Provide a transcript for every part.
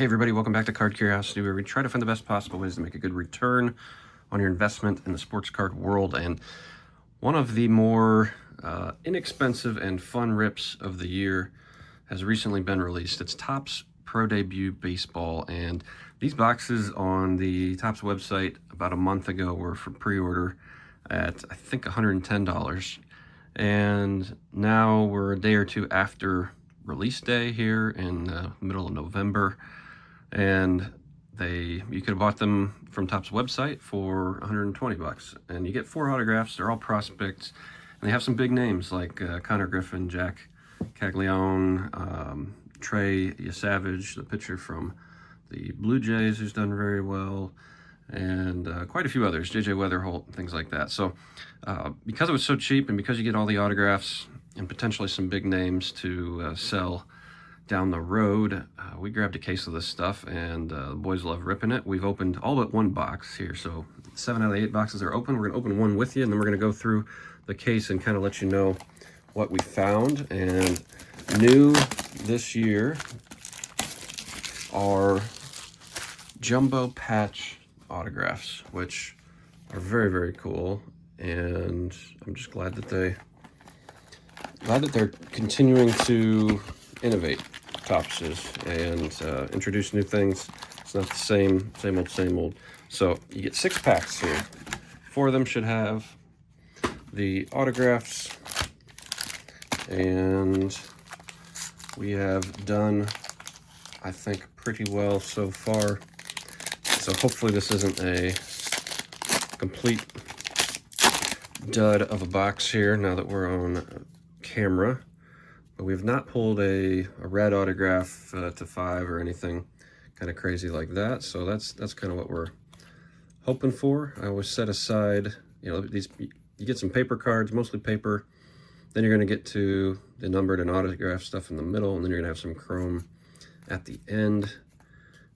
everybody, welcome back to Card Curiosity, where we try to find the best possible ways to make a good return on your investment in the sports card world. And one of the more inexpensive and fun rips of the year has recently been released. It's Topps Pro Debut Baseball, and these boxes on the Topps website about a month ago were for pre-order at I think $110, and now we're a day or two after release day here in the middle of November, and you could have bought them from Topps website for $120, and you get 4 autographs. They're all prospects, and they have some big names like Connor Griffin, Jack Caglione, Trey Yesavage, the pitcher from the Blue Jays, who's done very well, and quite a few others, JJ Weatherholt, and things like that. So because it was so cheap, and because you get all the autographs and potentially some big names to sell down the road, we grabbed a case of this stuff, and the boys love ripping it. We've opened all but one box here, so 7 out of the 8 boxes are open. We're going to open one with you, and then we're going to go through the case and kind of let you know what we found. And new this year are jumbo patch autographs, which are very, very cool, and I'm just glad that they're continuing to innovate, Topps is, and introduce new things. It's not the same old. So you get 6 packs here. 4 of them should have the autographs, and we have done, I think, pretty well so far. So hopefully this isn't a complete dud of a box here now that we're on camera. But we've not pulled a red autograph to 5 or anything kind of crazy like that. So that's kind of what we're hoping for. I always set aside, these, you get some paper cards, mostly paper. Then you're going to get to the numbered and autograph stuff in the middle, and then you're going to have some chrome at the end.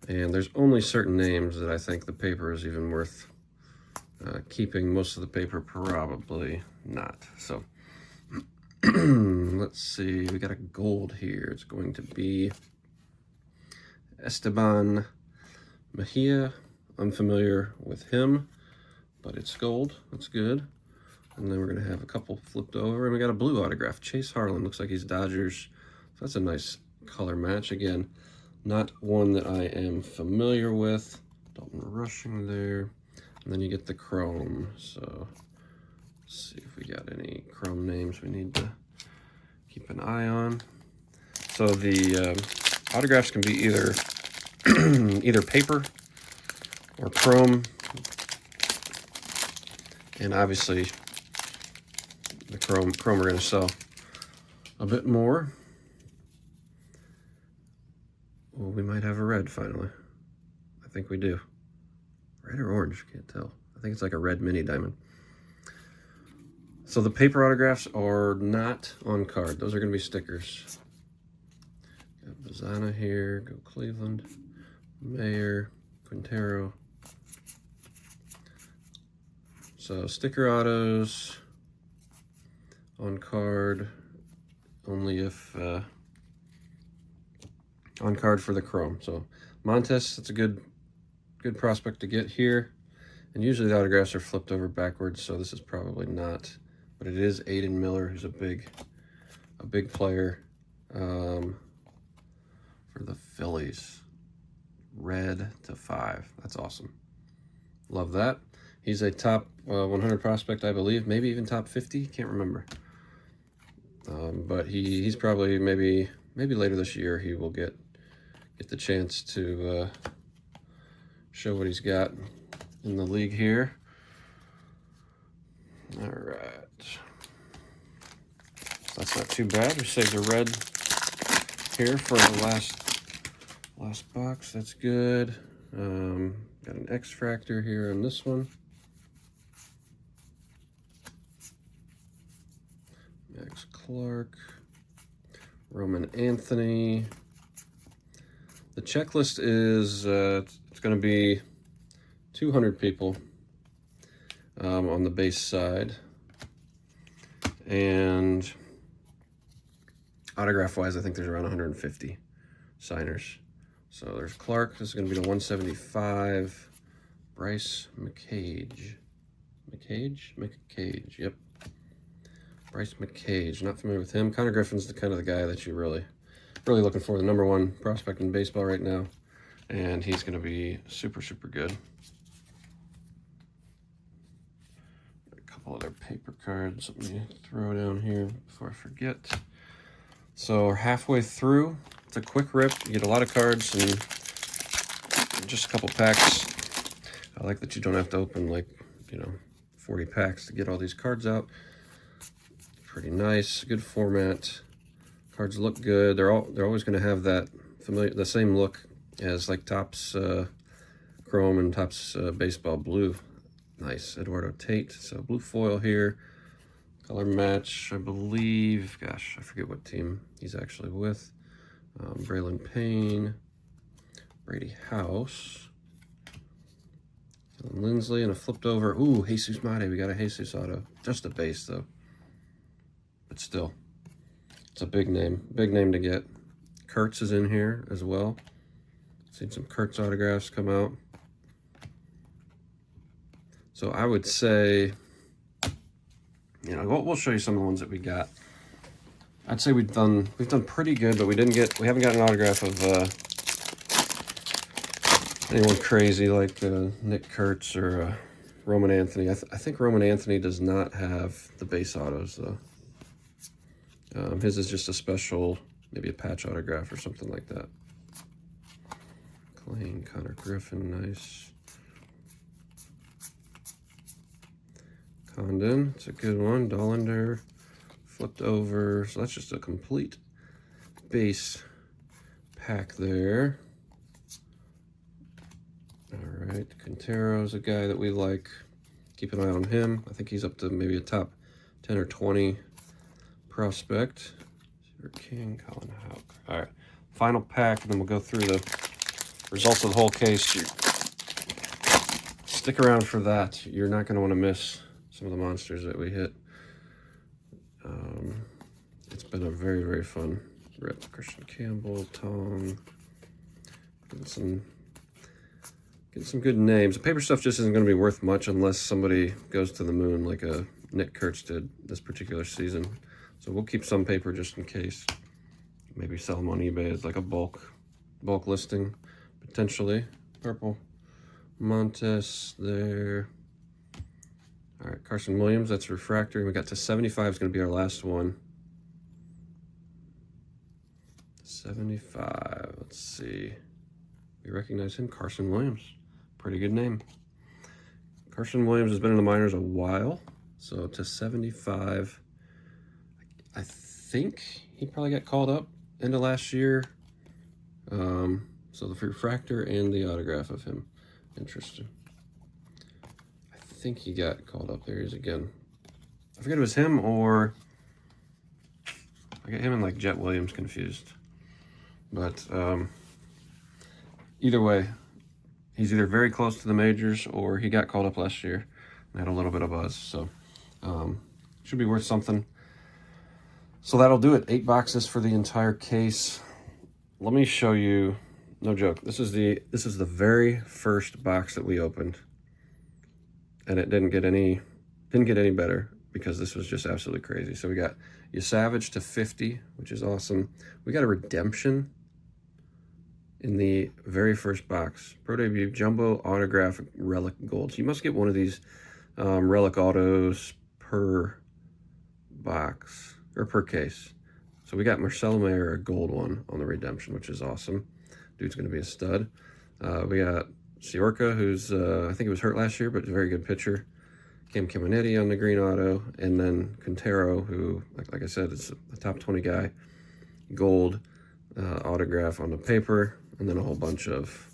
And there's only certain names that I think the paper is even worth keeping. Most of the paper probably not. So let's see, we got a gold here. It's going to be Esteban Mejia. Unfamiliar with him, but it's gold. That's good. And then we're going to have a couple flipped over, and we got a blue autograph. Chase Harlan, looks like he's Dodgers. So that's a nice color match. Again, not one that I am familiar with. Dalton Rushing there. And then you get the chrome. So let's see if we got any chrome names we need to keep an eye on. So the autographs can be either either paper or chrome, and obviously the chrome we're going to sell a bit more. Well, we might have a red finally. I think we do. Red or orange, can't tell. I think it's like a red mini diamond. So the paper autographs are not on card. Those are going to be stickers. Got Bazana here, go Cleveland, Mayer, Quintero. So sticker autos on card only if on card for the chrome. So Montes, that's a good prospect to get here. And usually the autographs are flipped over backwards, so this is probably not. But it is Aiden Miller, who's a big player for the Phillies. Red to 5. That's awesome. Love that. He's a top 100 prospect, I believe. Maybe even top 50. Can't remember. But he's probably maybe later this year he will get the chance to show what he's got in the league here. All right. That's not too bad. We saved a red here for the last box. That's good. Got an X-Fractor here on this one. Max Clark. Roman Anthony. The checklist is it's going to be 200 people on the base side, and autograph wise I think there's around 150 signers So there's Clark. This is going to be the 175. Bryce McCage. McCage. Yep. Bryce McCage. Not familiar with him. Connor Griffin's the kind of the guy that you really looking for. The #1 prospect in baseball right now. And he's going to be super, super good. A couple other paper cards. Let me throw down here before I forget. So we're halfway through. It's a quick rip. You get a lot of cards and just a couple packs. I like that you don't have to open like, 40 packs to get all these cards out. Pretty nice, good format. Cards look good. They're always going to have that the same look as like Topps Chrome and Topps Baseball Blue. Nice, Eduardo Tate. So blue foil here. Color match, I believe. Gosh, I forget what team he's actually with. Braylon Payne, Brady House, Lindsley, and a flipped over. Ooh, Jesus Mate. We got a Jesus auto. Just a base though, but still, it's a big name. Big name to get. Kurtz is in here as well. Seen some Kurtz autographs come out. So I would say, we'll show you some of the ones that we got. I'd say we've done pretty good, but we haven't got an autograph of anyone crazy like Nick Kurtz or Roman Anthony. I think Roman Anthony does not have the base autos though. His is just a special, maybe a patch autograph or something like that. Clayton, Connor Griffin, nice. Condon, it's a good one. Dollander, flipped over. So that's just a complete base pack there. All right, Quintero's a guy that we like. Keep an eye on him. I think he's up to maybe a top 10 or 20 prospect. King, Colin Houck. All right, final pack, and then we'll go through the results of the whole case. Stick around for that. You're not going to want to miss some of the monsters that we hit. It's been a very, very fun rip. Christian Campbell, Tom, getting some good names. The paper stuff just isn't going to be worth much unless somebody goes to the moon like a Nick Kurtz did this particular season. So we'll keep some paper just in case. Maybe sell them on eBay as like a bulk listing, potentially. Purple Montes there. All right, Carson Williams, that's refractor. We got to 75 is going to be our last one. 75, let's see. We recognize him, Carson Williams. Pretty good name. Carson Williams has been in the minors a while. So to 75, I think he probably got called up into last year. So the refractor and the autograph of him. Interesting. I think he got called up. There he is again. I forget if it was him or I got him and like Jet Williams confused. But either way, he's either very close to the majors or he got called up last year and had a little bit of buzz. So should be worth something. So that'll do it. 8 boxes for the entire case. Let me show you. No joke. This is the very first box that we opened, and it didn't get any better because this was just absolutely crazy. So we got Savage to 50, which is awesome. We got a redemption in the very first box. Pro Debut Jumbo Autograph Relic Gold. So you must get one of these Relic Autos per box or per case. So we got Marcelo Mayer, a gold one on the redemption, which is awesome. Dude's going to be a stud. We got Siorka, who's, I think he was hurt last year, but a very good pitcher. Cam Caminetti on the green auto. And then Quintero, who, like I said, is a top 20 guy. Gold autograph on the paper. And then a whole bunch of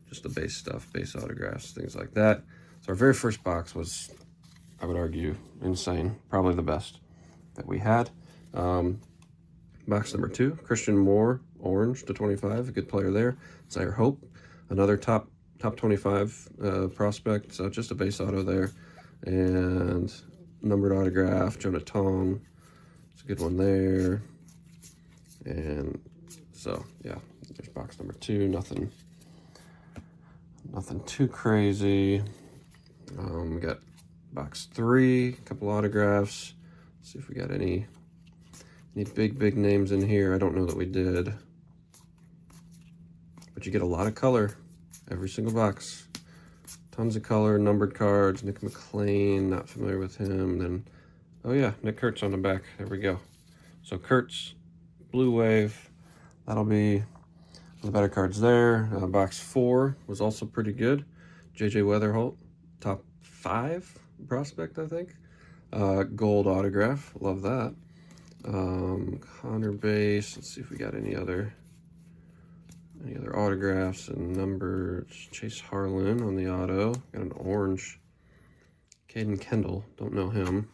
just the base stuff, base autographs, things like that. So our very first box was, I would argue, insane. Probably the best that we had. Box number 2, Christian Moore, orange to 25, a good player there. Zaire Hope, another top 25 prospect, so just a base auto there. And numbered autograph, Jonah Tong, it's a good one there. And so, yeah, There's box number 2. Nothing too crazy. We got box 3, a couple autographs. Let's see if we got any big names in here. I don't know that we did, but you get a lot of color every single box. Tons of color, numbered cards. Nick McLean, not familiar with him. Then, oh yeah, Nick Kurtz on the back. There we go. So Kurtz, Blue Wave. That'll be the better cards there. Box 4 was also pretty good. JJ Weatherholt, top 5 prospect, I think. Gold autograph, love that. Connor base. Let's see if we got any other autographs and numbers. Chase Harlan on the auto. Got an orange. Caden Kendall, don't know him.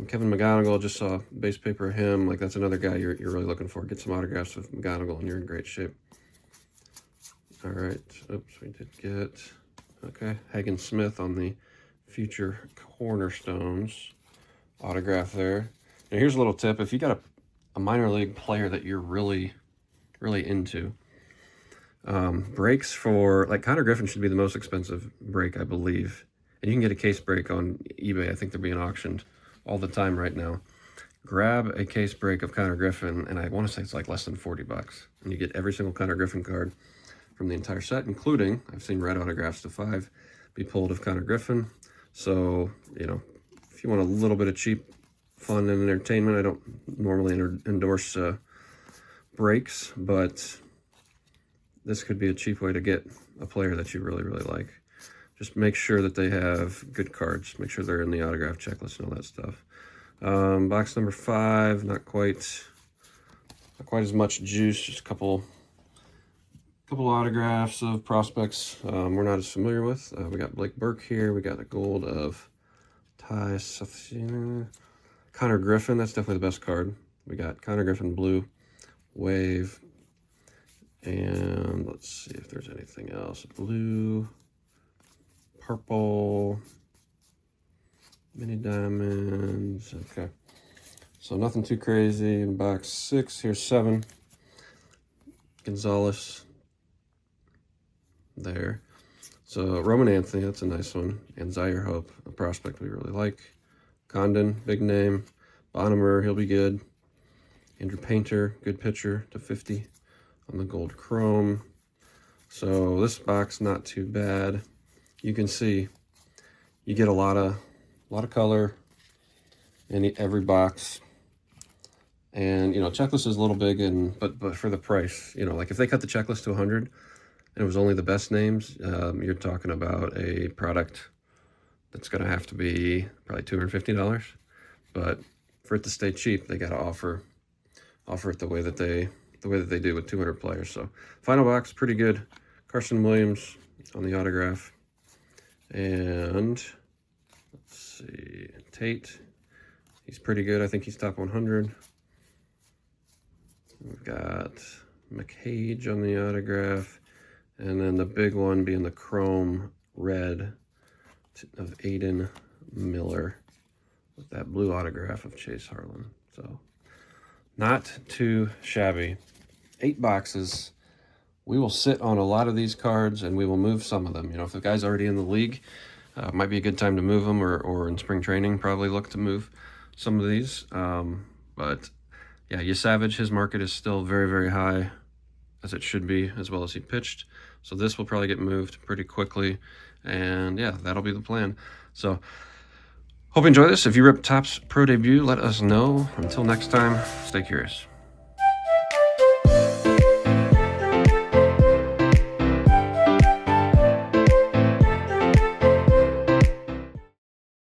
Kevin McGonigal, just saw base paper of him. Like, that's another guy you're really looking for. Get some autographs with McGonigal and you're in great shape. All right. Oops, we did get, okay, Hagen Smith on the future Cornerstones autograph there. And here's a little tip. If you got a minor league player that you're really into, breaks for, like, Connor Griffin should be the most expensive break, I believe. And you can get a case break on eBay. I think they're being auctioned all the time right now. Grab a case break of Connor Griffin, and I want to say it's like less than 40 bucks. And you get every single Connor Griffin card from the entire set, including, I've seen red autographs to 5 be pulled of Connor Griffin. So, you know, if you want a little bit of cheap fun and entertainment, I don't normally endorse breaks, but this could be a cheap way to get a player that you really like. Just make sure that they have good cards. Make sure they're in the autograph checklist and all that stuff. Box number 5, not quite as much juice. Just a couple autographs of prospects we're not as familiar with. We got Blake Burke here. We got a gold of Ty Safina. Connor Griffin, that's definitely the best card. We got Connor Griffin Blue Wave. And let's see if there's anything else. Blue, purple, mini diamonds. Okay, so nothing too crazy. In box 6, here's 7. Gonzalez there. So Roman Anthony, that's a nice one. And Zaire Hope, a prospect we really like. Condon, big name. Bonnemer, he'll be good. Andrew Painter, good pitcher to 50 on the gold chrome. So this box, not too bad. You can see you get a lot of color in every box. And, you know, checklist is a little big, but for the price, you know, like if they cut the checklist to 100 and it was only the best names, you're talking about a product that's going to have to be probably $250. But for it to stay cheap, they got to offer it the way that they do with 200 players. So final box, pretty good. Carson Williams on the autograph. And let's see, Tate, he's pretty good. I think he's top 100. We've got McCage on the autograph. And then the big one being the chrome red of Aiden Miller with that blue autograph of Chase Harlan. So not too shabby. 8 boxes. We will sit on a lot of these cards and we will move some of them. You know, if the guy's already in the league, might be a good time to move them, or in spring training, probably look to move some of these. But yeah, Yesavage, his market is still very high, as it should be, as well as he pitched. So this will probably get moved pretty quickly. And yeah, that'll be the plan. So hope you enjoy this. If you rip Topps Pro Debut, let us know. Until next time, stay curious.